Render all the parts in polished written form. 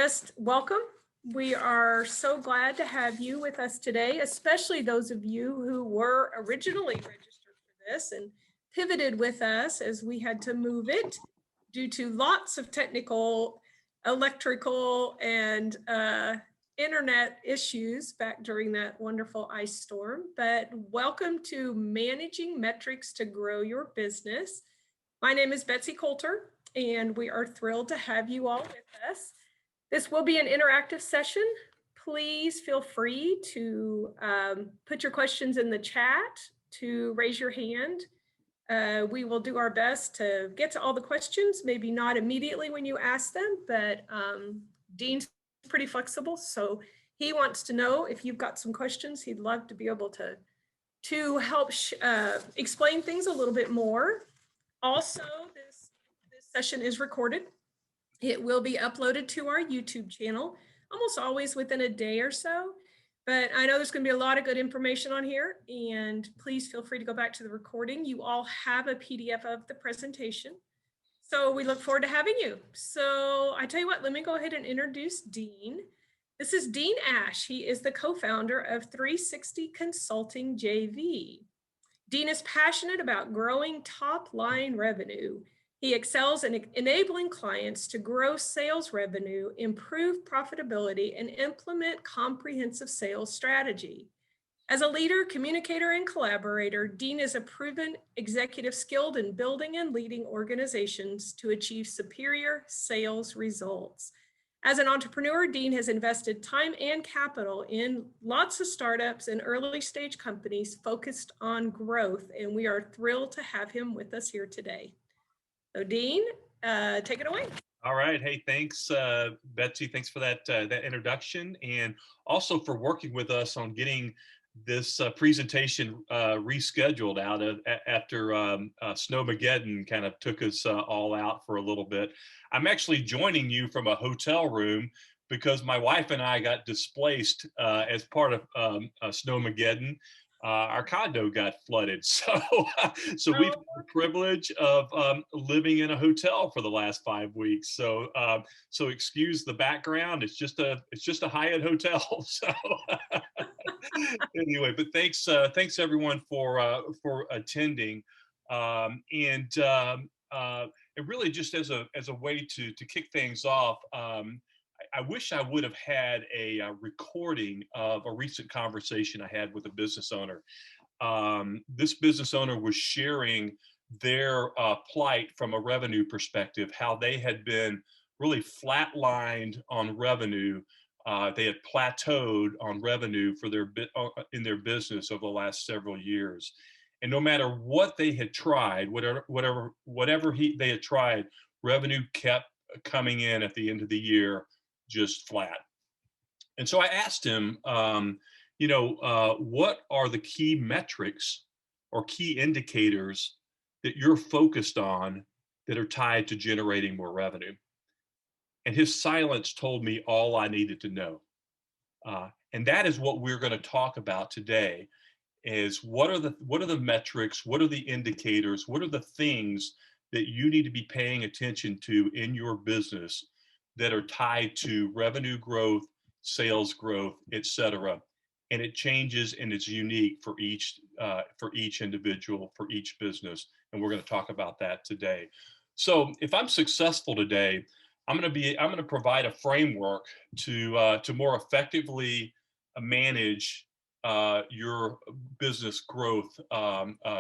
Just welcome. We are so glad to have you with us today, especially those of you who were originally registered for this and pivoted with us as we had to move it due to lots of technical, electrical, and internet issues back during that wonderful ice storm. But welcome to Managing Metrics to Grow Your Business. My name is Betsy Coulter, and we are thrilled to have you all with us. This will be an interactive session. Please feel free to put your questions in the chat, to raise your hand. We will do our best to get to all the questions, maybe not immediately when you ask them, but Dean's pretty flexible, so he wants to know if you've got some questions. He'd love to be able to help explain things a little bit more. Also, this session is recorded. It will be uploaded to our YouTube channel, almost always within a day or so. But I know there's going to be a lot of good information on here, and please feel free to go back to the recording. You all have a PDF of the presentation. So we look forward to having you. So I tell you what, let me go ahead and introduce Dean. This is Dean Ash. He is the co-founder of 360 Consulting JV. Dean is passionate about growing top-line revenue. He excels in enabling clients to grow sales revenue, improve profitability, and implement comprehensive sales strategy. As a leader, communicator, and collaborator, Dean is a proven executive skilled in building and leading organizations to achieve superior sales results. As an entrepreneur, Dean has invested time and capital in lots of startups and early stage companies focused on growth, and we are thrilled to have him with us here today. So Dean, take it away. All right. Hey, thanks, Betsy. Thanks for that introduction, and also for working with us on getting this presentation rescheduled after Snowmageddon kind of took us all out for a little bit. I'm actually joining you from a hotel room because my wife and I got displaced as part of Snowmageddon. Our condo got flooded, so we've had the privilege of living in a hotel for the last 5 weeks. So so excuse the background. It's just a Hyatt hotel. So anyway, but thanks everyone for attending, and really just as a way to kick things off. I wish I would have had a recording of a recent conversation I had with a business owner. This business owner was sharing their plight from a revenue perspective, how they had been really flatlined on revenue. They had plateaued on revenue for in their business over the last several years. And no matter what they had tried, whatever they had tried, revenue kept coming in at the end of the year just flat. And so I asked him, what are the key metrics or key indicators that you're focused on that are tied to generating more revenue? And his silence told me all I needed to know. And that is what we're going to talk about today, is what are the metrics, what are the indicators, what are the things that you need to be paying attention to in your business that are tied to revenue growth, sales growth, etc. And it changes and it's unique for each individual, for each business. And we're going to talk about that today. So if I'm successful today, I'm going to provide a framework to more effectively manage your business growth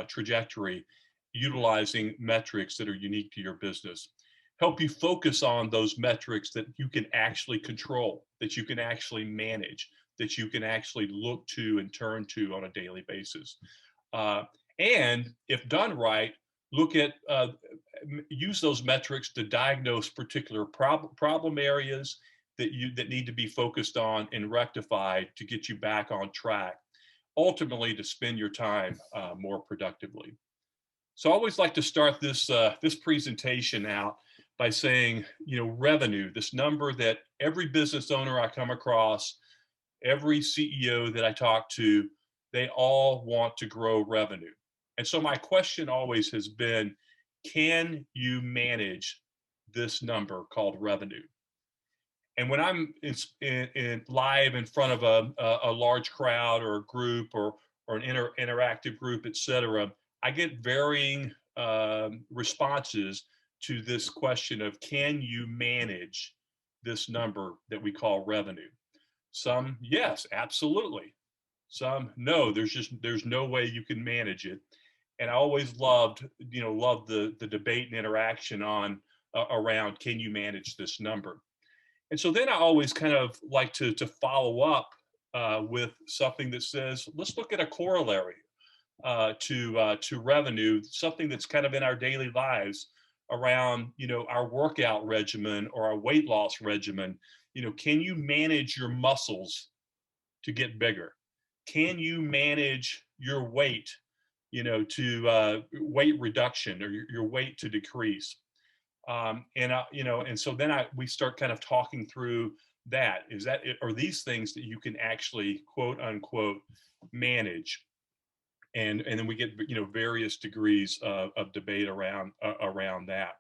trajectory, utilizing metrics that are unique to your business. Help you focus on those metrics that you can actually control, that you can actually manage, that you can actually look to and turn to on a daily basis. And if done right, use those metrics to diagnose particular problem areas that need to be focused on and rectified to get you back on track, ultimately to spend your time more productively. So I always like to start this presentation out by saying, revenue, this number that every business owner I come across, every CEO that I talk to, they all want to grow revenue. And so my question always has been, can you manage this number called revenue? And when I'm in live in front of a large crowd or a group or an interactive group, et cetera, I get varying responses to this question of, can you manage this number that we call revenue? Some, yes, absolutely. Some, no, there's no way you can manage it. And I always loved the debate and interaction on around, can you manage this number? And so then I always kind of like to follow up with something that says, let's look at a corollary to revenue, something that's kind of in our daily lives around, our workout regimen or our weight loss regimen. Can you manage your muscles to get bigger? Can you manage your weight, to weight reduction, or your weight to decrease? And so then we start kind of talking through that. Are these things that you can actually, quote unquote, manage? And then we get, various degrees of debate around that.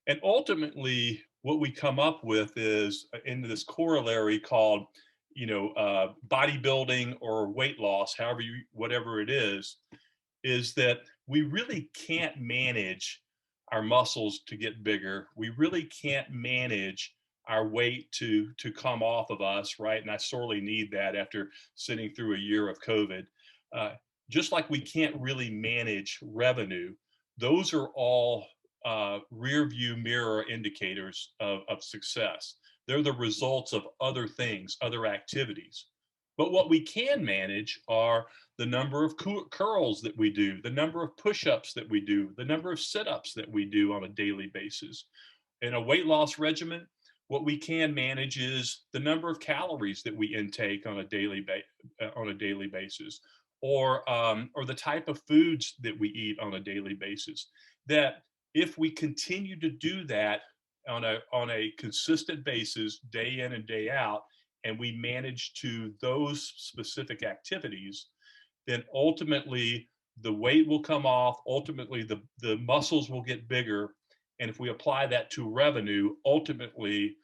And ultimately, what we come up with is into this corollary called, bodybuilding or weight loss, whatever it is that we really can't manage our muscles to get bigger. We really can't manage our weight to come off of us, right? And I sorely need that after sitting through a year of COVID. Just like we can't really manage revenue, those are all rear view mirror indicators of success. They're the results of other things, other activities. But what we can manage are the number of curls that we do, the number of push-ups that we do, the number of sit-ups that we do on a daily basis. In a weight loss regimen, what we can manage is the number of calories that we intake on a daily basis, or the type of foods that we eat on a daily basis. That if we continue to do that on a consistent basis, day in and day out, and we manage to those specific activities, then ultimately the weight will come off, ultimately the muscles will get bigger. And if we apply that to revenue, ultimately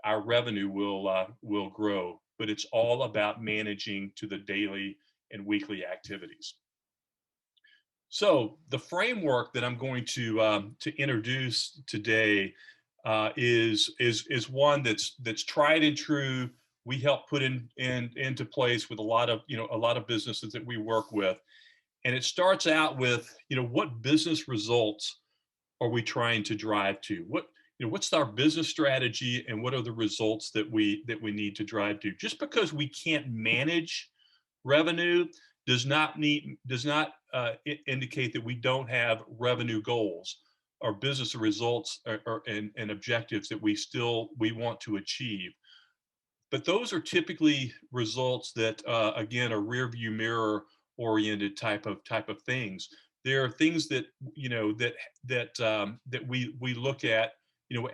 our revenue will grow. But it's all about managing to the daily and weekly activities. So the framework that I'm going to introduce today is one that's tried and true. We help put into place with a lot of businesses that we work with, and it starts out with, what business results are we trying to drive to? What's our business strategy, and what are the results that we need to drive to? Just because we can't manage revenue does not indicate that we don't have revenue goals or business results and objectives that we want to achieve. But those are typically results that again are rear view mirror oriented type of things. There are things that that we look at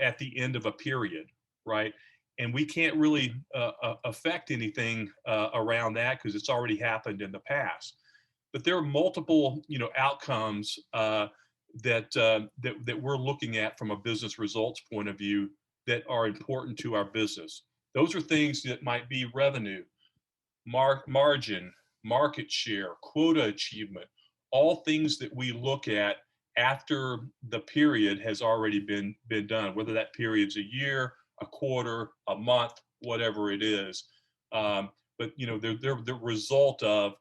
at the end of a period, right? And we can't really affect anything around that because it's already happened in the past. But there are multiple outcomes that we're looking at from a business results point of view that are important to our business. Those are things that might be revenue, margin, market share, quota achievement, all things that we look at after the period has already been done, whether that period's a year, a quarter, a month, whatever it is. But they're the result of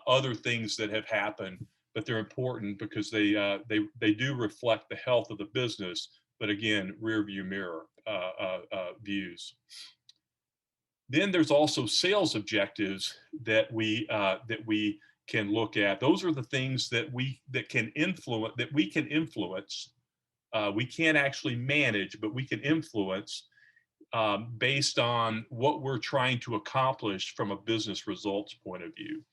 other things that have happened, but they're important because they do reflect the health of the business. But again, rear view mirror views. Then there's also sales objectives that we can look at. Those are the things that we can influence. We can't actually manage, but we can influence based on what we're trying to accomplish from a business results point of view.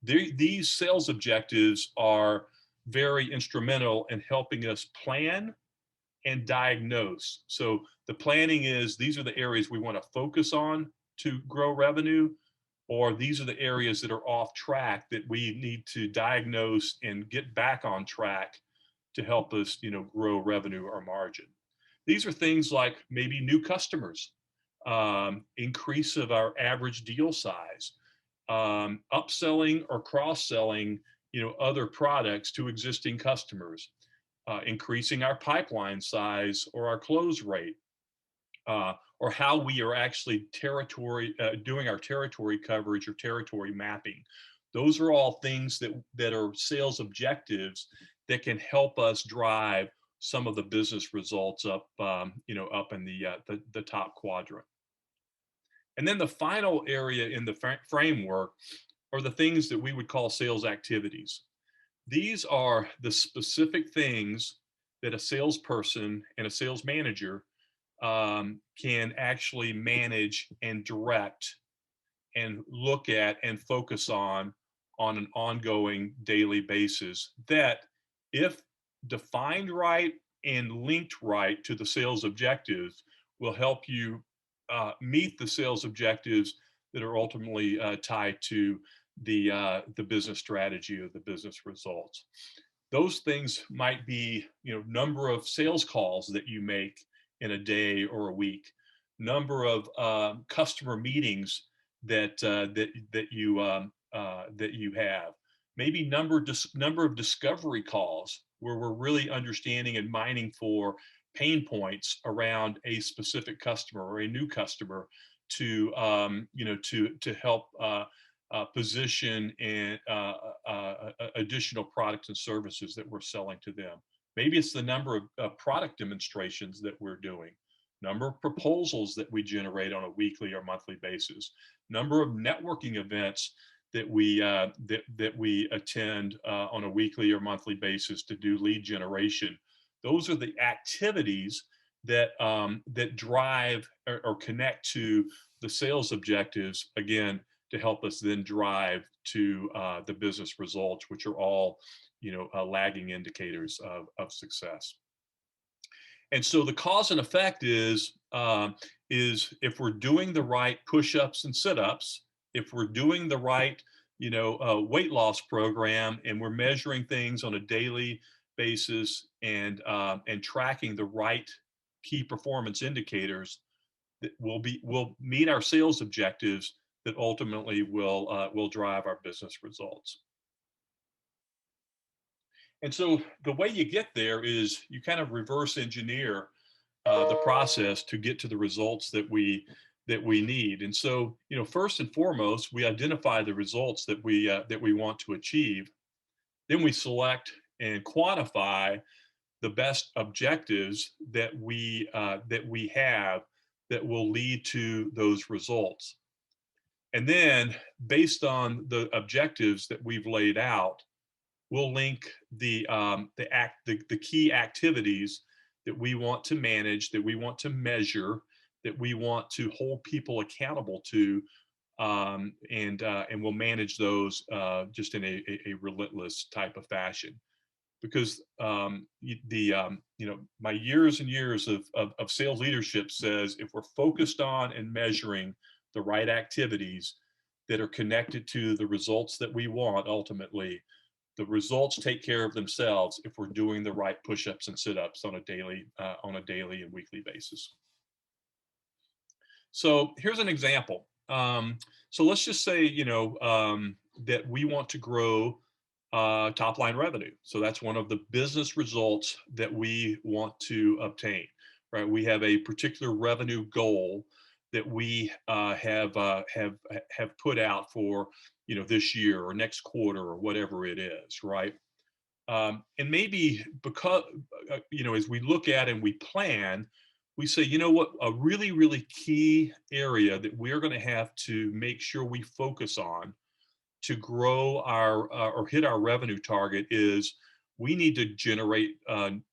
These sales objectives are very instrumental in helping us plan and diagnose. So the planning is, these are the areas we want to focus on to grow revenue, or these are the areas that are off track that we need to diagnose and get back on track to help us, grow revenue or margin. These are things like maybe new customers. increase of our average deal size, upselling or cross-selling, other products to existing customers, increasing our pipeline size or our close rate, or how we are actually doing our territory coverage or territory mapping. Those are all things that are sales objectives that can help us drive some of the business results up, up in the top quadrant. And then the final area in the framework are the things that we would call sales activities. These are the specific things that a salesperson and a sales manager can actually manage and direct and look at and focus on an ongoing daily basis that, if defined right and linked right to the sales objectives, will help you meet the sales objectives that are ultimately tied to the business strategy or the business results. Those things might be, number of sales calls that you make in a day or a week, number of customer meetings that you have, maybe number of discovery calls where we're really understanding and mining for pain points around a specific customer or a new customer to help position and additional products and services that we're selling to them. Maybe it's the number of product demonstrations that we're doing, number of proposals that we generate on a weekly or monthly basis, number of networking events that we attend on a weekly or monthly basis to do lead generation. Those are the activities that drive or connect to the sales objectives, again, to help us then drive to the business results, which are all lagging indicators of success. And so the cause and effect is if we're doing the right push-ups and sit-ups, if we're doing the right weight loss program, and we're measuring things on a daily basis and tracking the right key performance indicators, that will meet our sales objectives that ultimately will drive our business results. And so the way you get there is you kind of reverse engineer the process to get to the results that we need. And so, first and foremost, we identify the results that we want to achieve. Then we select and quantify the best objectives that we have that will lead to those results. And then, based on the objectives that we've laid out, we'll link the key activities that we want to manage, that we want to measure, that we want to hold people accountable to, and we'll manage those just in a relentless type of fashion. Because my years and years of sales leadership says, if we're focused on and measuring the right activities that are connected to the results that we want, ultimately, the results take care of themselves if we're doing the right push-ups and sit-ups on a daily and weekly basis. So here's an example. So let's just say that we want to grow top line revenue. So that's one of the business results that we want to obtain, right? We have a particular revenue goal that we have put out for this year or next quarter or whatever it is, right? And maybe because as we look at and we plan, we say, what, a really, really key area that we're going to have to make sure we focus on to grow our or hit our revenue target is we need to generate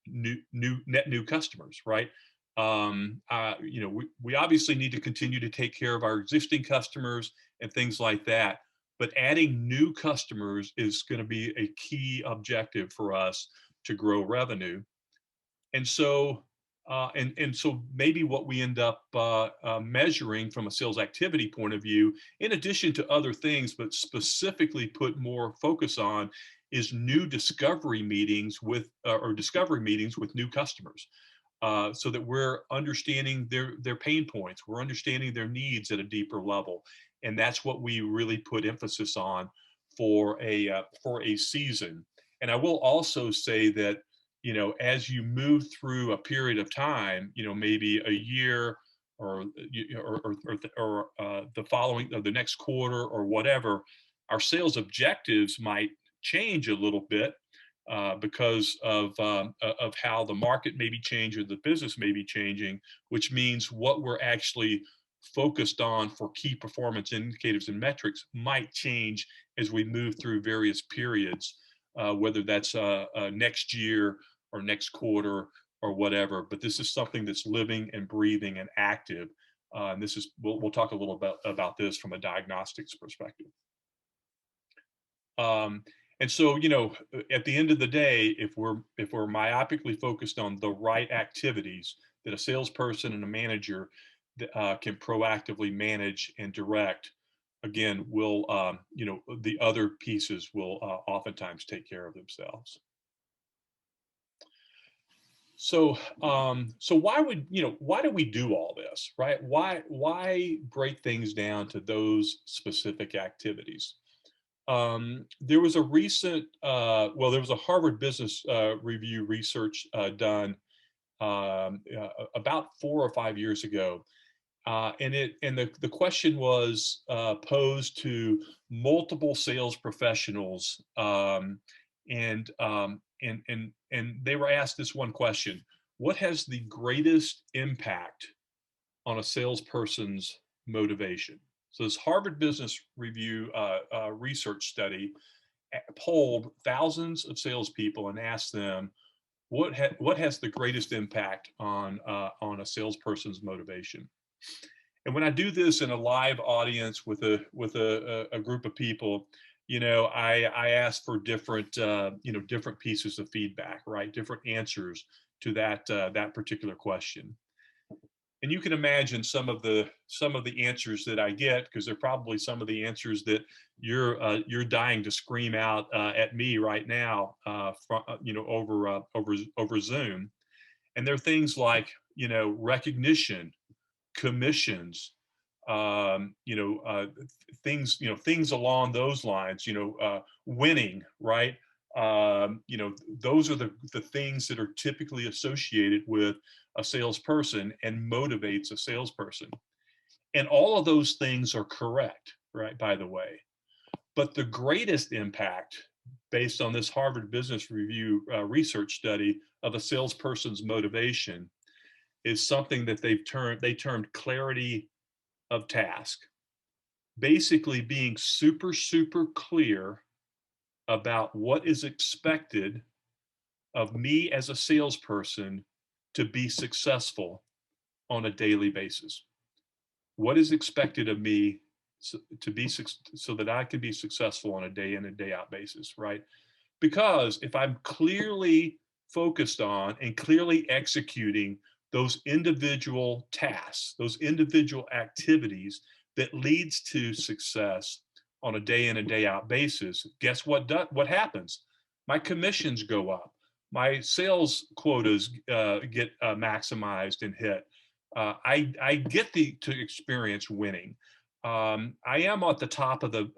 net new customers, right? We obviously need to continue to take care of our existing customers and things like that, but adding new customers is going to be a key objective for us to grow revenue. And so so maybe what we end up measuring from a sales activity point of view, in addition to other things, but specifically put more focus on, is new discovery meetings with new customers. so that we're understanding their pain points, we're understanding their needs at a deeper level, and that's what we really put emphasis on for a season. And I will also say that, as you move through a period of time, maybe a year or the following or the next quarter or whatever, our sales objectives might change a little bit because of how the market may be changing, or the business may be changing, which means what we're actually focused on for key performance indicators and metrics might change as we move through various periods, whether that's next year or next quarter or whatever. But this is something that's living and breathing and active. And this is we'll talk a little bit about this from a diagnostics perspective. And so, at the end of the day, if we're myopically focused on the right activities that a salesperson and a manager can proactively manage and direct, again, will the other pieces will oftentimes take care of themselves. So, so why do we do all this, right? Why break things down to those specific activities? There was a recent, there was a Harvard Business Review research done about 4 or 5 years ago, and the question was posed to multiple sales professionals, and they were asked this one question: what has the greatest impact on a salesperson's motivation? So this Harvard Business Review research study polled thousands of salespeople and asked them what has the greatest impact on a salesperson's motivation. And when I do this in a live audience with a group of people, I ask for different different pieces of feedback, right? Different answers to that particular question. And you can imagine some of the answers that I get, because they're probably some of the answers that you're dying to scream out at me right now, over Zoom. And they're things like recognition, commissions, things along those lines. Winning, right? Those are the things that are typically associated with a salesperson and motivates a salesperson. And all of those things are correct, right, by the way. But the greatest impact, based on this Harvard Business Review research study of a salesperson's motivation, is something that they termed clarity of task. Basically being super, super clear about what is expected of me as a salesperson to be successful on a daily basis. What is expected of me to be so that I can be successful on a day in and day out basis, right? Because if I'm clearly focused on and clearly executing those individual tasks, those individual activities that leads to success on a day in and day out basis, guess what happens? My commissions go up. My sales quotas get maximized and hit. I get to experience winning. I am at the top of the,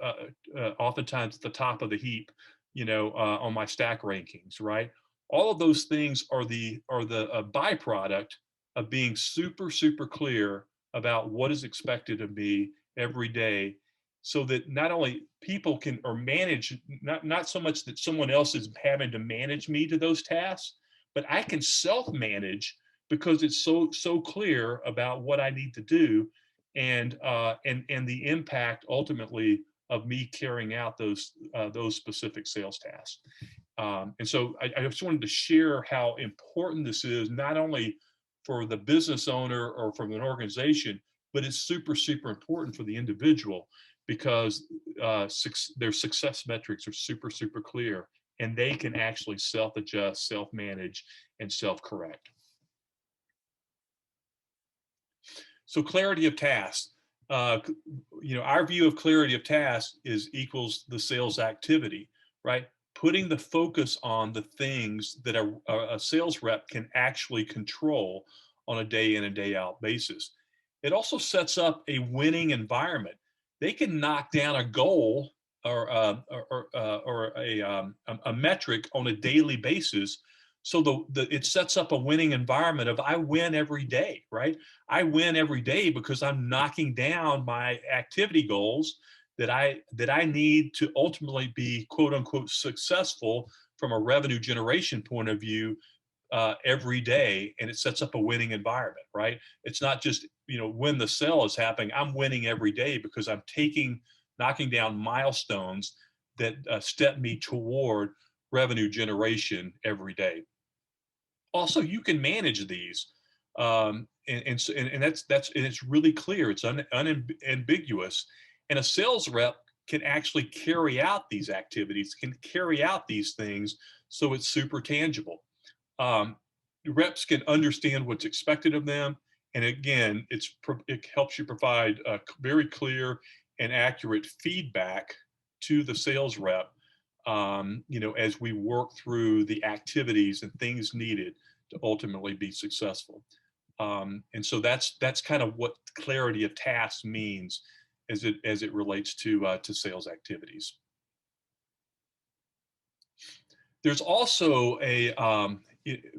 oftentimes at the top of the heap, on my stack rankings, right? All of those things are the byproduct of being super, super clear about what is expected of me every day, so that not only people can or manage, not so much that someone else is having to manage me to those tasks, but I can self-manage because it's so clear about what I need to do, and the impact ultimately of me carrying out those specific sales tasks. And so I just wanted to share how important this is, not only for the business owner or from an organization, but it's super, super important for the individual, because their success metrics are super, super clear, and they can actually self-adjust, self-manage, and self-correct. So clarity of task. Our view of clarity of task equals the sales activity, right? putting the focus on the things that a sales rep can actually control on a day in and day out basis. It also sets up a winning environment. They can knock down a goal or a metric on a daily basis. So it sets up a winning environment of I win every day, right? I win every day because I'm knocking down my activity goals that I need to ultimately be quote unquote successful from a revenue generation point of view every day, and it sets up a winning environment, right? It's not just when the sale is happening, I'm winning every day because I'm knocking down milestones that step me toward revenue generation every day. Also, you can manage these, and it's really clear. It's unambiguous, and a sales rep can actually carry out these activities, can carry out these things, so it's super tangible. um, Reps can understand what's expected of them, and again, it helps you provide very clear and accurate feedback to the sales rep, as we work through the activities and things needed to ultimately be successful. And so that's kind of what clarity of task means as it relates to sales activities. There's also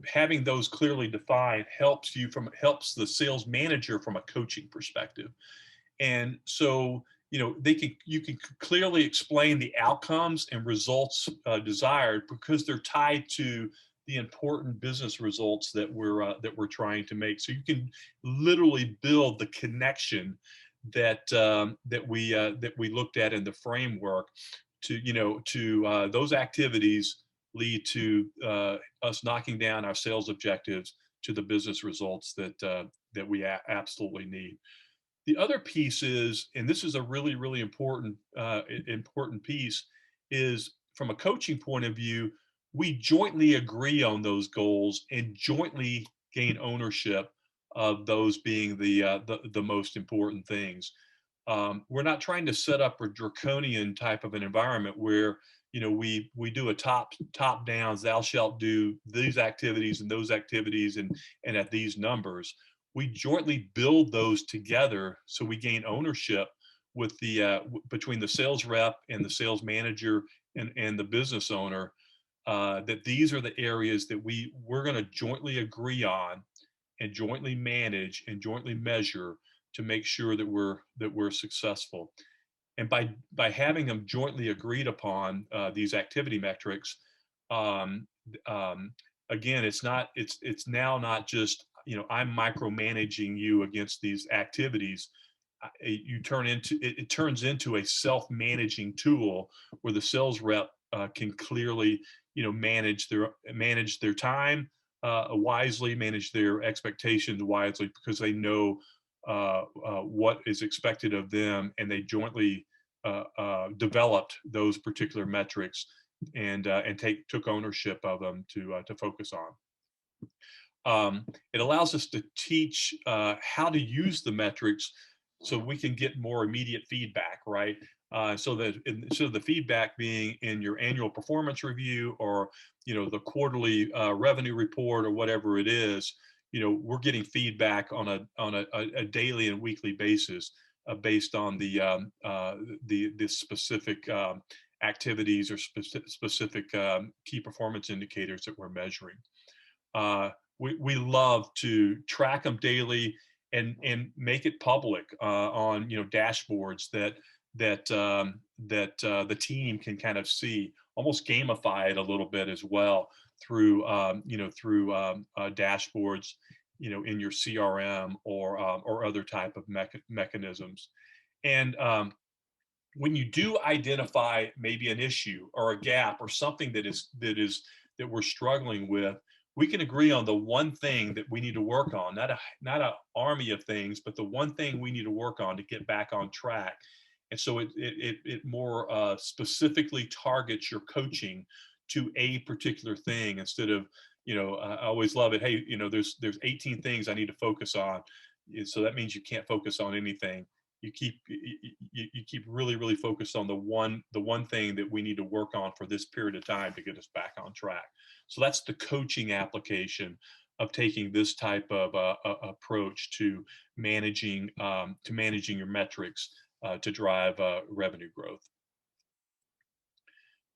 having those clearly defined helps the sales manager from a coaching perspective. And so you can clearly explain the outcomes and results desired because they're tied to the important business results that we're trying to make. So you can literally build the connection that we looked at in the framework to those activities lead to us knocking down our sales objectives to the business results that we absolutely need. The other piece is, and this is a really, really important piece, is from a coaching point of view, we jointly agree on those goals and jointly gain ownership of those being the most important things. We're not trying to set up a draconian type of an environment where we do a top downs, thou shalt do these activities and those activities and at these numbers. We jointly build those together so we gain ownership with between the sales rep and the sales manager and the business owner, that these are the areas that we're going to jointly agree on and jointly manage and jointly measure to make sure that we're successful. And by having them jointly agreed upon, these activity metrics, um, um, again, it's now not just I'm micromanaging you against these activities. It turns into a self-managing tool where the sales rep can clearly manage their time wisely, manage their expectations wisely, because they know what is expected of them, and they jointly developed those particular metrics and took ownership of them to focus on. It allows us to teach how to use the metrics so we can get more immediate feedback, right? So the feedback being in your annual performance review or the quarterly revenue report or whatever it is, we're getting feedback on a daily and weekly basis based on the specific activities or specific key performance indicators that we're measuring. We love to track them daily and make it public on dashboards that the team can kind of see, almost gamify it a little bit as well through dashboards in your CRM or other type of mechanisms. And when you do identify maybe an issue or a gap or something that we're struggling with, we can agree on the one thing that we need to work on, not an army of things, but the one thing we need to work on to get back on track. And so it more specifically targets your coaching to a particular thing instead of, I always love it. Hey, there's 18 things I need to focus on. So that means you can't focus on anything. you keep really focused on the one thing that we need to work on for this period of time to get us back on track. So that's the coaching application of taking this type of approach to managing your metrics to drive revenue growth.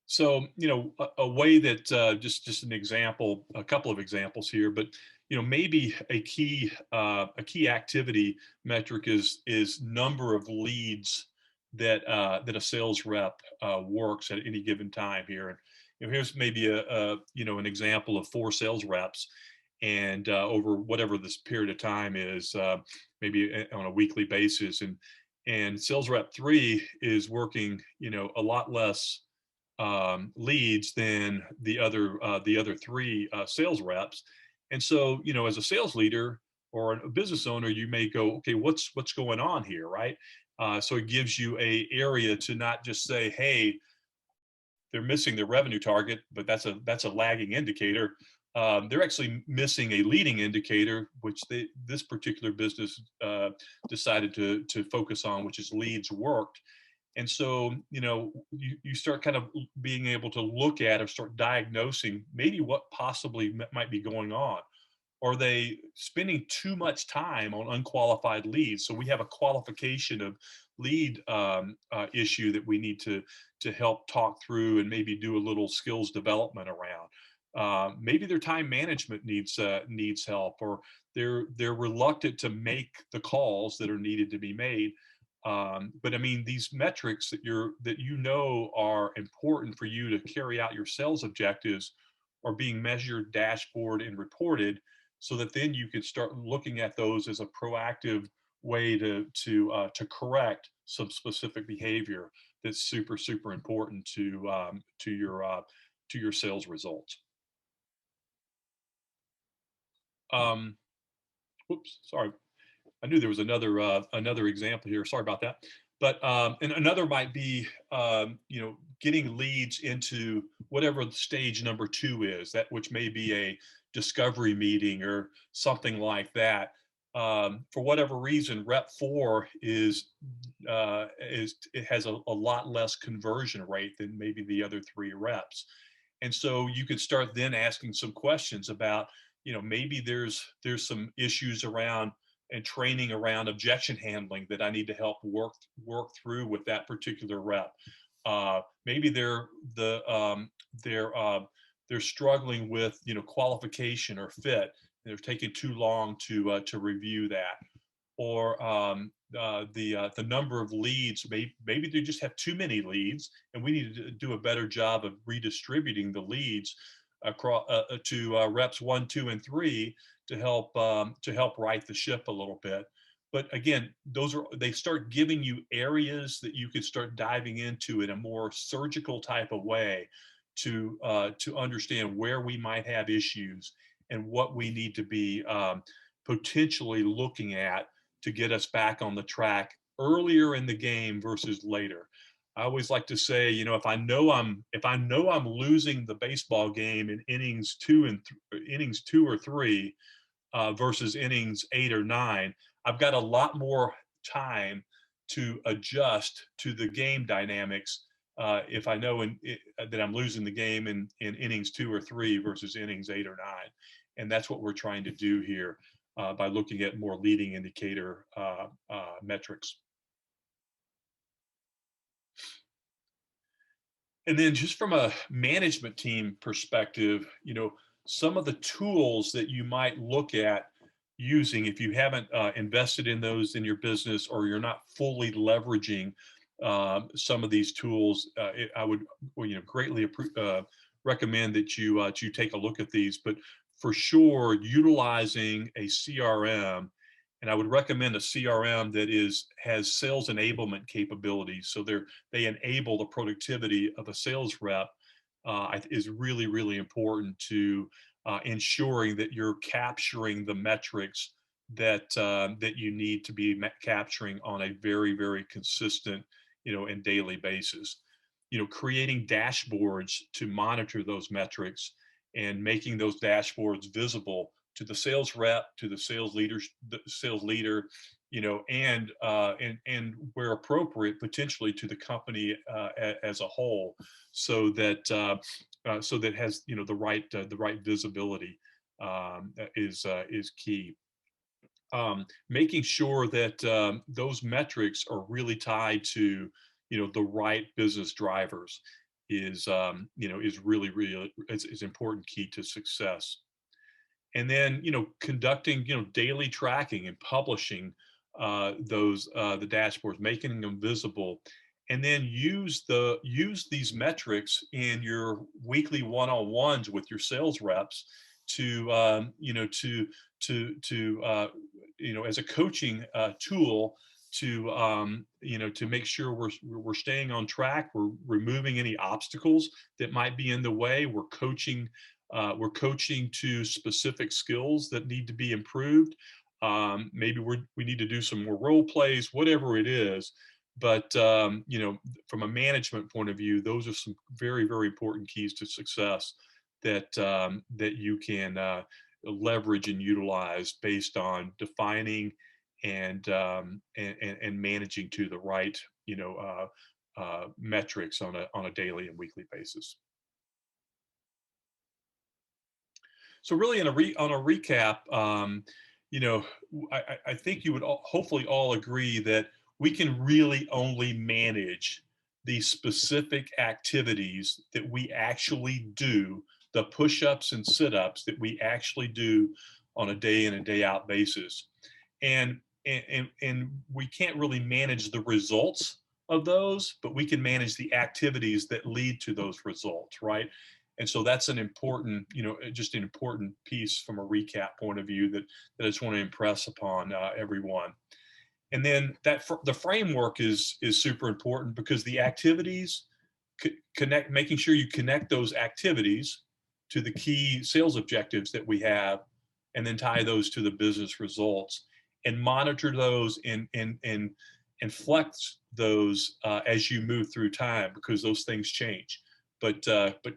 So, a way that just an example, a couple of examples here, but maybe a key activity metric is number of leads that a sales rep works at any given time here. And here's maybe an example of 4 sales reps, and over whatever this period of time is, maybe on a weekly basis, and sales rep 3 is working a lot less leads than the other 3 sales reps. And so, as a sales leader or a business owner, you may go, okay, what's going on here, right? So it gives you a area to not just say, hey, they're missing their revenue target, but that's a lagging indicator. They're actually missing a leading indicator, which this particular business decided to focus on, which is leads worked. And so, you start kind of being able to look at or start diagnosing maybe what possibly might be going on. Are they spending too much time on unqualified leads? So we have a qualification of lead issue that we need to help talk through and maybe do a little skills development around. Maybe their time management needs help, or they're reluctant to make the calls that are needed to be made. But I mean, these metrics that are important for you to carry out your sales objectives are being measured, dashboard, and reported, so that then you can start looking at those as a proactive way to correct some specific behavior that's super important to your sales results. Oops, sorry. I knew there was another example here. Sorry about that. But and another might be getting leads into whatever stage number 2 is, that which may be a discovery meeting or something like that. For whatever reason, Rep 4 it has a lot less conversion rate than maybe the other 3 reps. And so you could start then asking some questions about, maybe there's some issues around and training around objection handling that I need to help work through with that particular rep. Maybe they're struggling with qualification or fit. They're taking too long to review that, or the number of leads. Maybe they just have too many leads, and we need to do a better job of redistributing the leads across to reps 1, 2, and 3 to help right the ship a little bit. But again, they start giving you areas that you could start diving into in a more surgical type of way to understand where we might have issues and what we need to be potentially looking at to get us back on the track earlier in the game versus later. I always like to say, if I know I'm losing the baseball game in innings 2 or 3 versus innings 8 or 9, I've got a lot more time to adjust to the game dynamics if I know that I'm losing the game in innings 2 or 3 versus innings 8 or 9. And that's what we're trying to do here by looking at more leading indicator metrics. And then just from a management team perspective, some of the tools that you might look at using if you haven't invested in those in your business, or you're not fully leveraging some of these tools, I would greatly recommend that you take a look at these. But for sure, utilizing a CRM, and I would recommend a CRM that has sales enablement capabilities, so they enable the productivity of a sales rep, is really important to ensuring that you're capturing the metrics that you need to be capturing on a very consistent and daily basis. Creating dashboards to monitor those metrics and making those dashboards visible to the sales rep, to the sales leader, and where appropriate, potentially to the company as a whole, so that has the right visibility is key. Making sure that those metrics are really tied to the right business drivers is is important key to success. And then conducting daily tracking and publishing the dashboards, making them visible, and then use these metrics in your weekly one-on-ones with your sales reps to as a coaching tool to make sure we're staying on track, we're removing any obstacles that might be in the way, we're coaching to specific skills that need to be improved. Maybe we need to do some more role plays, whatever it is. But from a management point of view, those are some very, very important keys to success that you can leverage and utilize based on defining and managing to the right metrics on a daily and weekly basis. So really, on a recap, I think you would hopefully all agree that we can really only manage the specific activities that we actually do, the push-ups and sit-ups that we actually do on a day in and day out basis. And we can't really manage the results of those, but we can manage the activities that lead to those results, right? And so that's an important, just an important piece from a recap point of view that I just want to impress upon everyone. And then the framework is super important, because the activities making sure you connect those activities to the key sales objectives that we have, and then tie those to the business results, and monitor those and flex those as you move through time, because those things change. But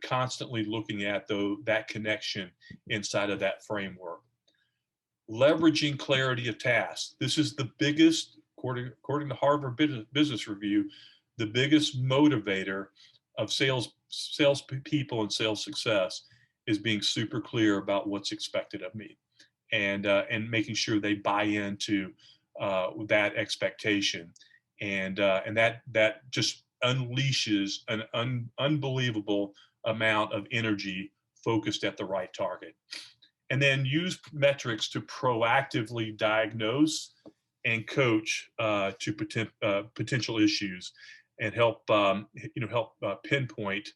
constantly looking at that connection inside of that framework. Leveraging clarity of tasks. This is the biggest, according to Harvard Business Review, the biggest motivator of sales people and sales success is being super clear about what's expected of me, and making sure they buy into that expectation, and that just unleashes an unbelievable amount of energy focused at the right target. And then use metrics to proactively diagnose and coach to potential issues, and help pinpoint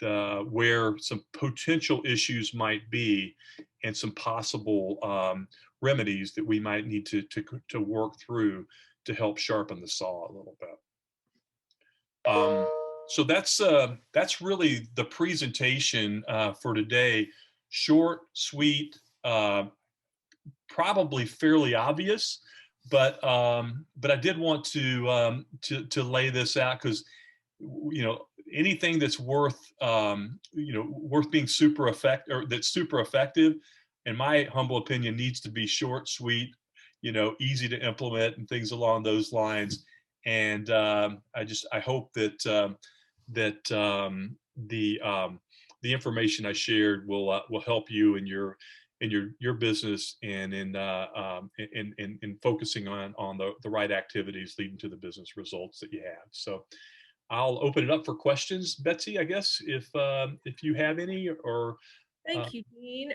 where some potential issues might be, and some possible remedies that we might need to work through to help sharpen the saw a little bit. So that's really the presentation for today. Short, sweet, probably fairly obvious, but I did want to lay this out, because anything that's worth being super effective, or that's super effective, in my humble opinion, needs to be short, sweet, easy to implement, and things along those lines. And I hope that the information I shared will help you in your business, and in focusing on the right activities leading to the business results that you have. So I'll open it up for questions, Betsy, I guess, if you have any. Or thank you, Dean.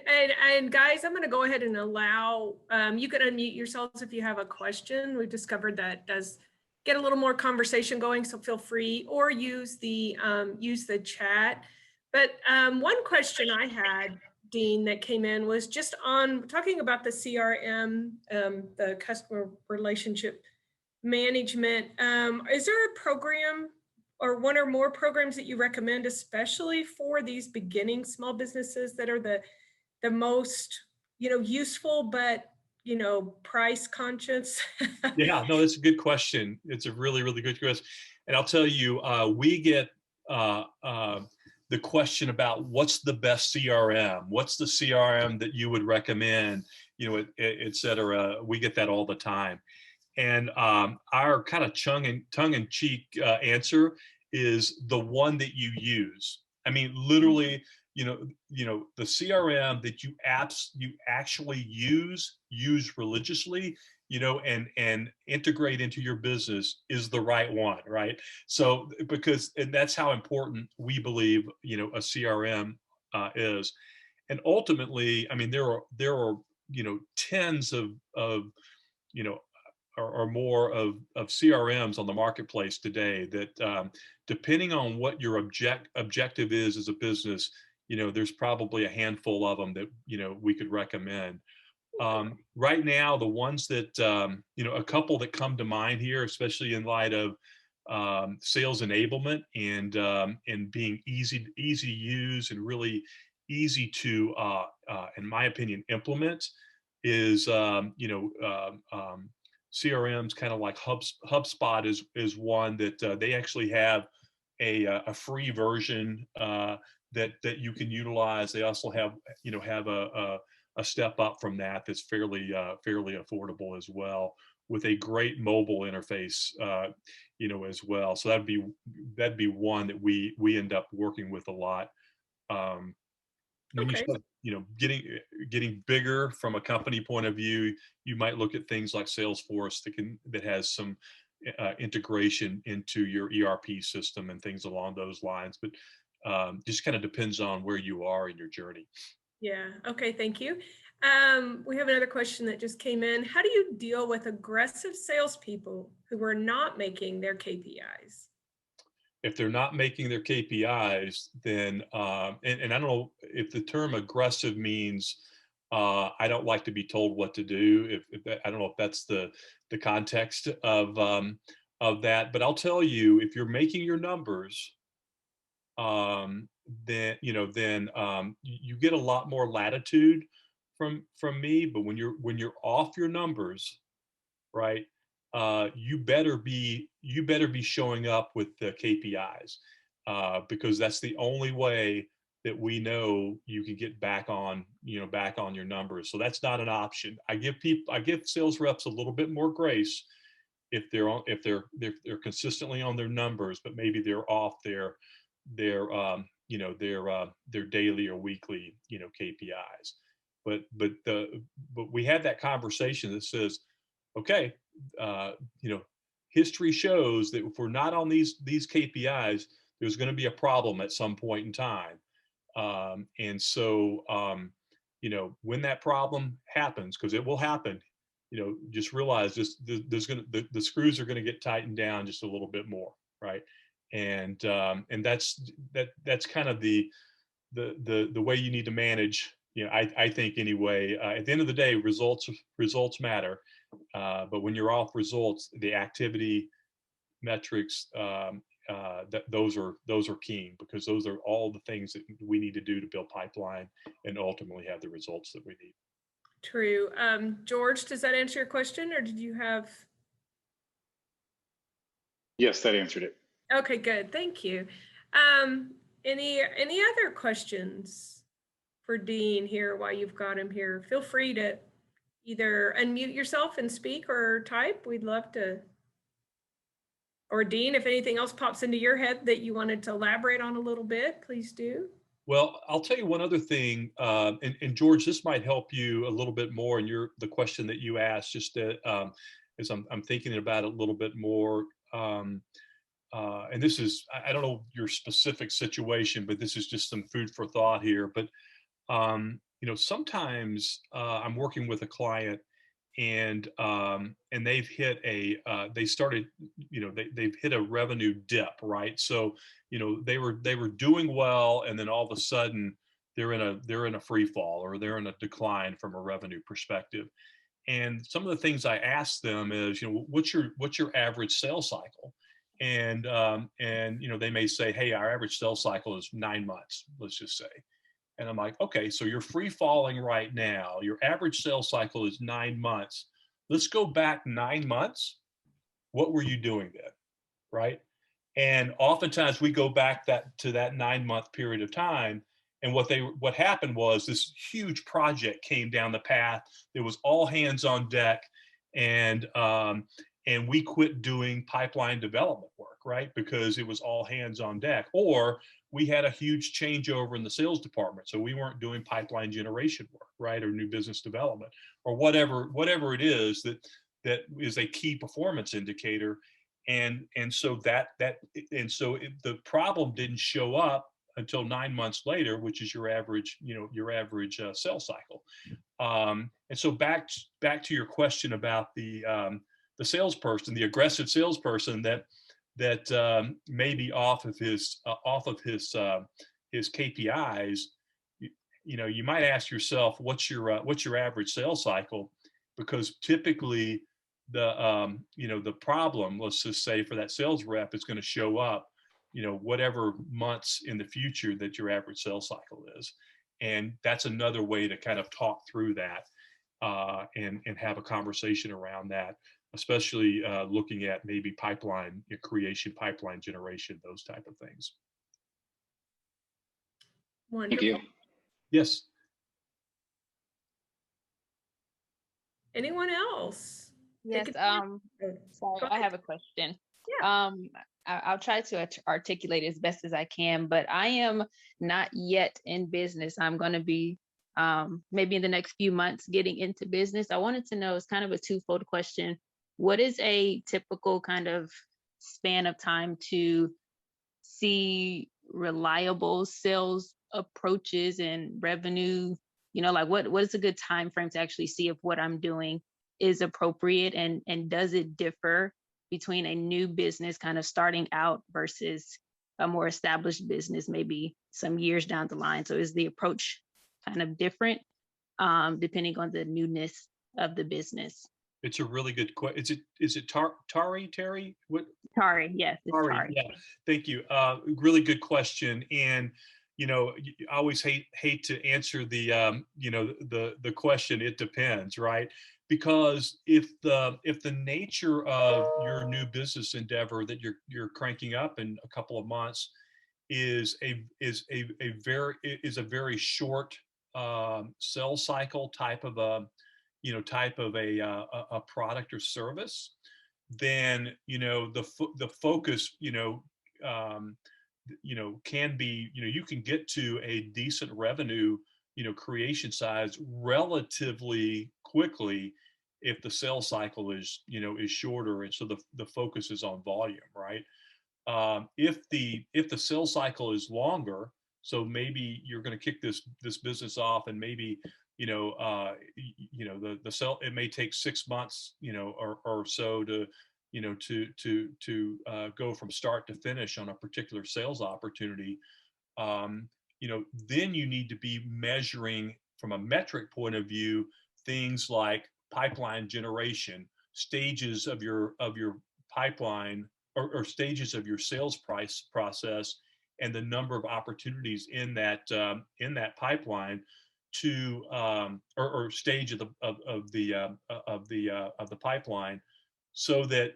And guys, I'm going to go ahead and allow you can unmute yourselves if you have a question. We've discovered that does get a little more conversation going, so feel free, or use the chat. But one question I had, Dean, that came in was just on talking about the CRM, the customer relationship management. Is there a program or one or more programs that you recommend, especially for these beginning small businesses, that are the most useful, but price conscious? Yeah, no, that's a good question. It's a really, really good question. And I'll tell you, we get the question about what's the best CRM, what's the CRM that you would recommend, et cetera. We get that all the time. And our kind of tongue-in-cheek answer is the one that you use. I mean, literally, the CRM that you actually use religiously, and integrate into your business is the right one, right? So and that's how important we believe, a CRM is. And ultimately, I mean, there are tens of you know or more of CRMs on the marketplace today that, depending on what your objective is as a business, there's probably a handful of them that, we could recommend. Right now, the ones that, a couple that come to mind here, especially in light of sales enablement and being easy to use and really easy to, in my opinion, implement, is CRMs, kind of like HubSpot is one that they actually have a free version that you can utilize. They also have a step up from that that's fairly affordable as well, with a great mobile interface, as well. So that'd be one that we end up working with a lot. When you Okay. start, getting bigger from a company point of view, you might look at things like Salesforce that has some integration into your ERP system and things along those lines. But just kind of depends on where you are in your journey. Yeah. Okay. Thank you. We have another question that just came in. How do you deal with aggressive salespeople who are not making their KPIs? If they're not making their KPIs, then and I don't know if the term aggressive means I don't like to be told what to do. I don't know if that's the context of that, but I'll tell you, if you're making your numbers, um, then you get a lot more latitude from me. But when you're off your numbers, right? You better be showing up with the KPIs, because that's the only way that we know you can get back on your numbers. So that's not an option. I give sales reps a little bit more grace if they're consistently on their numbers, but maybe they're off their daily or weekly KPIs. But we had that conversation that says, okay, uh, you know, history shows that if we're not on these KPIs, there's going to be a problem at some point in time. And so, when that problem happens, because it will happen, just realize the screws are going to get tightened down just a little bit more, right? And that's kind of the way you need to manage. I think anyway. At the end of the day, results matter. But when you're off results, the activity metrics, those are key, because those are all the things that we need to do to build pipeline and ultimately have the results that we need. True. George, does that answer your question, or did you have? Yes, that answered it. Okay, good. Thank you. Um, any other questions for Dean here while you've got him here? Feel free to either unmute yourself and speak or type. We'd love to. Or Dean, if anything else pops into your head that you wanted to elaborate on a little bit, please do. Well, I'll tell you one other thing, and George, this might help you a little bit more in the question that you asked, just that, as I'm thinking about it a little bit more. And this is, I don't know your specific situation, but this is just some food for thought here. But sometimes I'm working with a client, and they've hit they started, they've hit a revenue dip, right? So they were doing well, and then all of a sudden they're in a free fall, or they're in a decline from a revenue perspective. And some of the things I ask them is, what's your average sales cycle? And they may say, hey, our average sales cycle is 9 months, let's just say. And I'm like, okay, so you're free falling right now. Your average sales cycle is 9 months. Let's go back 9 months. What were you doing then? Right? And oftentimes we go back to that 9 month period of time. And what happened was this huge project came down the path. It was all hands on deck. And and we quit doing pipeline development work, right? Because it was all hands on deck. Or we had a huge changeover in the sales department, so we weren't doing pipeline generation work, right? Or new business development, or whatever it is that is a key performance indicator. And so the problem didn't show up until 9 months later, which is your average, your average sales cycle. And so back to your question about the salesperson, the aggressive salesperson that may be off of his KPIs. You might ask yourself, what's your average sales cycle? Because typically the problem, let's just say, for that sales rep is going to show up, whatever months in the future that your average sales cycle is. And that's another way to kind of talk through that and have a conversation around that, especially looking at maybe pipeline creation, pipeline generation, those type of things. Wonderful. Thank you. Yes. Anyone else? Yes, sorry, I have a question. Yeah. I'll try to articulate as best as I can, but I am not yet in business. I'm going to be maybe in the next few months getting into business. I wanted to know, it's kind of a twofold question. What is a typical kind of span of time to see reliable sales approaches and revenue? Like what is a good time frame to actually see if what I'm doing is appropriate, and does it differ between a new business kind of starting out versus a more established business maybe some years down the line? So is the approach kind of different depending on the newness of the business? It's a really good question. Is it Terry? What? Tari, yes, it's Tari. Yeah, thank you. Really good question. And I always hate to answer the the question, it depends, right? Because if the nature of your new business endeavor that you're cranking up in a couple of months is a very short sales cycle type of a product or service, then the focus can be, you can get to a decent revenue creation size relatively quickly if the sales cycle is shorter, and so the focus is on volume, right? If the sales cycle is longer, so maybe you're going to kick this business off, and maybe the sell, it may take 6 months or so to go from start to finish on a particular sales opportunity. Then you need to be measuring from a metric point of view things like pipeline generation, stages of your pipeline, or stages of your sales process, and the number of opportunities in that pipeline to or stage of the pipeline, so that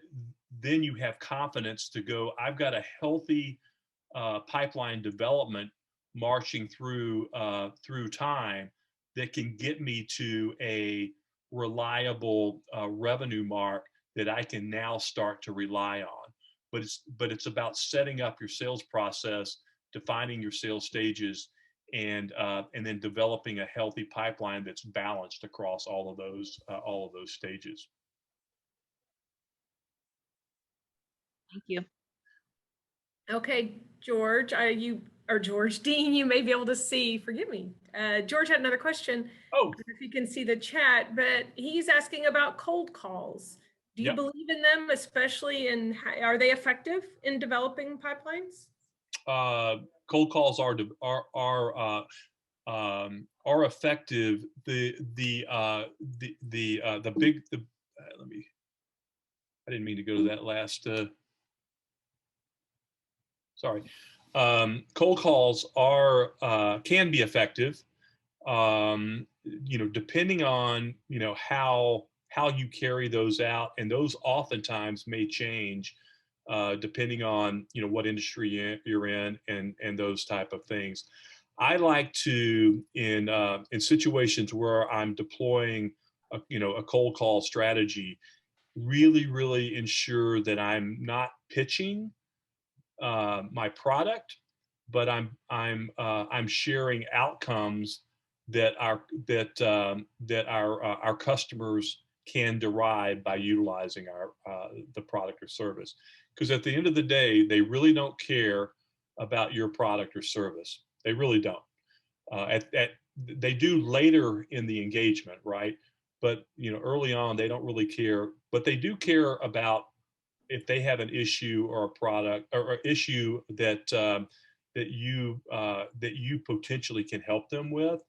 then you have confidence to go, I've got a healthy pipeline development marching through time that can get me to a reliable revenue mark that I can now start to rely on. But it's about setting up your sales process, defining your sales stages, and then developing a healthy pipeline that's balanced across all of those stages. Thank you. Okay, George, George Dean, you may be able to see, forgive me. George had another question. Oh, if you can see the chat, but he's asking about cold calls. Do you believe in them, especially are they effective in developing pipelines? Cold calls are effective. I didn't mean to go to that last. Sorry. Cold calls can be effective, depending on how you carry those out, and those oftentimes may change depending on what industry you're in and those type of things. I like to, in situations where I'm deploying a cold call strategy, really ensure that I'm not pitching my product, but I'm sharing outcomes that our customers can derive by utilizing our the product or service. Because at the end of the day, they really don't care about your product or service. They really don't. They do later in the engagement, right? But early on, they don't really care. But they do care about if they have an issue or a product or issue that you potentially can help them with.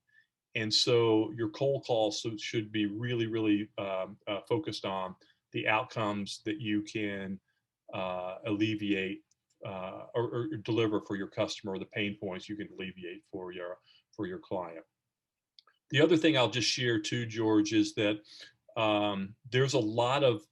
And so your cold calls should be really focused on the outcomes that you can alleviate or deliver for your customer, the pain points you can alleviate for your client. The other thing I'll just share too, George, is that there's a lot of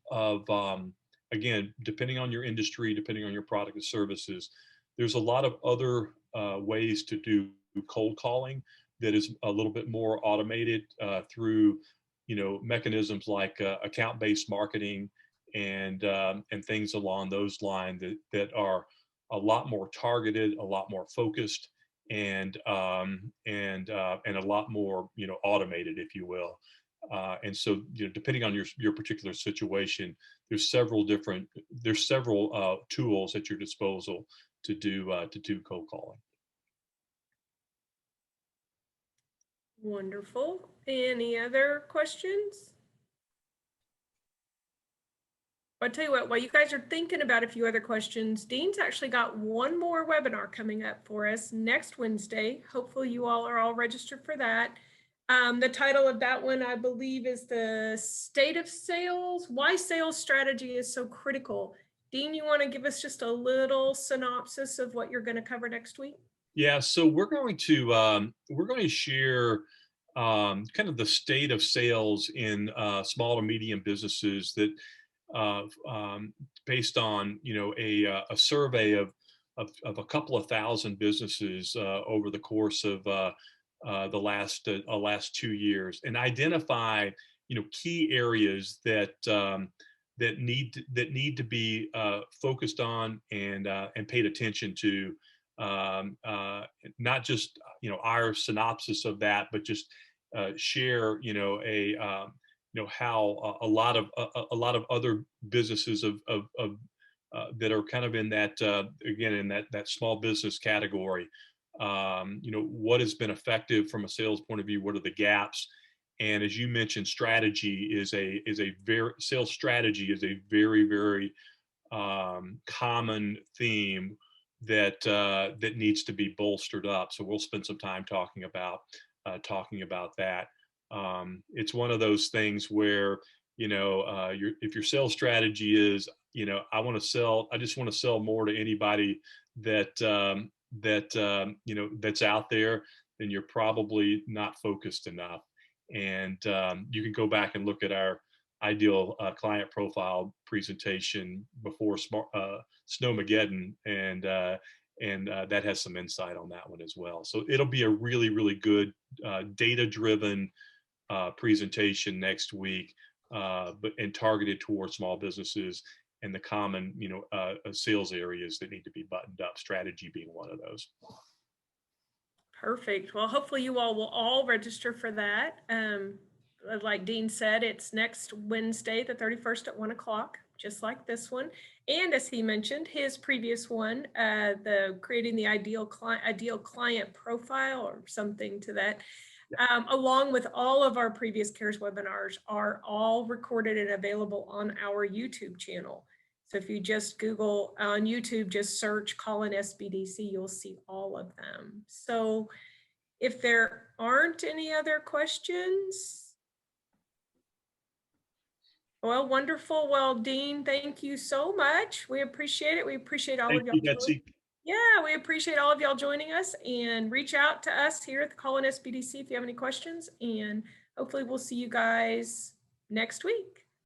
again, depending on your industry, depending on your product and services, there's a lot of other ways to do cold calling that is a little bit more automated through, mechanisms like account-based marketing and things along those lines that are a lot more targeted, a lot more focused, and a lot more automated, if you will. And so, depending on your particular situation, there's several tools at your disposal to do cold calling. Wonderful. Any other questions? I'll tell you what, while you guys are thinking about a few other questions, Dean's actually got one more webinar coming up for us next Wednesday. Hopefully you all are all registered for that. The title of that one, I believe, is the state of sales, why sales strategy is so critical. Dean, you want to give us just a little synopsis of what you're going to cover next week? Yeah, so we're going to share kind of the state of sales in small to medium businesses that based on a survey of a couple of thousand businesses over the course of the last 2 years, and identify key areas that need to be focused on and paid attention to. Not just our synopsis of that, but just share how a lot of other businesses that are kind of in that again in that small business category. What has been effective from a sales point of view? What are the gaps? And as you mentioned, sales strategy is a very common theme that needs to be bolstered up. So we'll spend some time talking about that. It's one of those things where if your sales strategy is I just want to sell more to anybody that's out there, then you're probably not focused enough. And you can go back and look at our ideal client profile presentation before Snowmageddon, and that has some insight on that one as well. So it'll be a really good data-driven presentation next week, and targeted towards small businesses and the common sales areas that need to be buttoned up, strategy being one of those. Perfect. Well, hopefully you all will all register for that. Like Dean said, it's next Wednesday, the 31st at 1 o'clock, just like this one. And as he mentioned, his previous one, the creating the ideal client profile or something to that, along with all of our previous CARES webinars, are all recorded and available on our YouTube channel. So if you just Google on YouTube, just search Collin SBDC, you'll see all of them. So if there aren't any other questions, well, wonderful. Well, Dean, thank you so much. We appreciate it. We appreciate all of y'all. Thank you, Betsy. Yeah, we appreciate all of y'all joining us, and reach out to us here at the Collin SBDC if you have any questions, and hopefully we'll see you guys next week.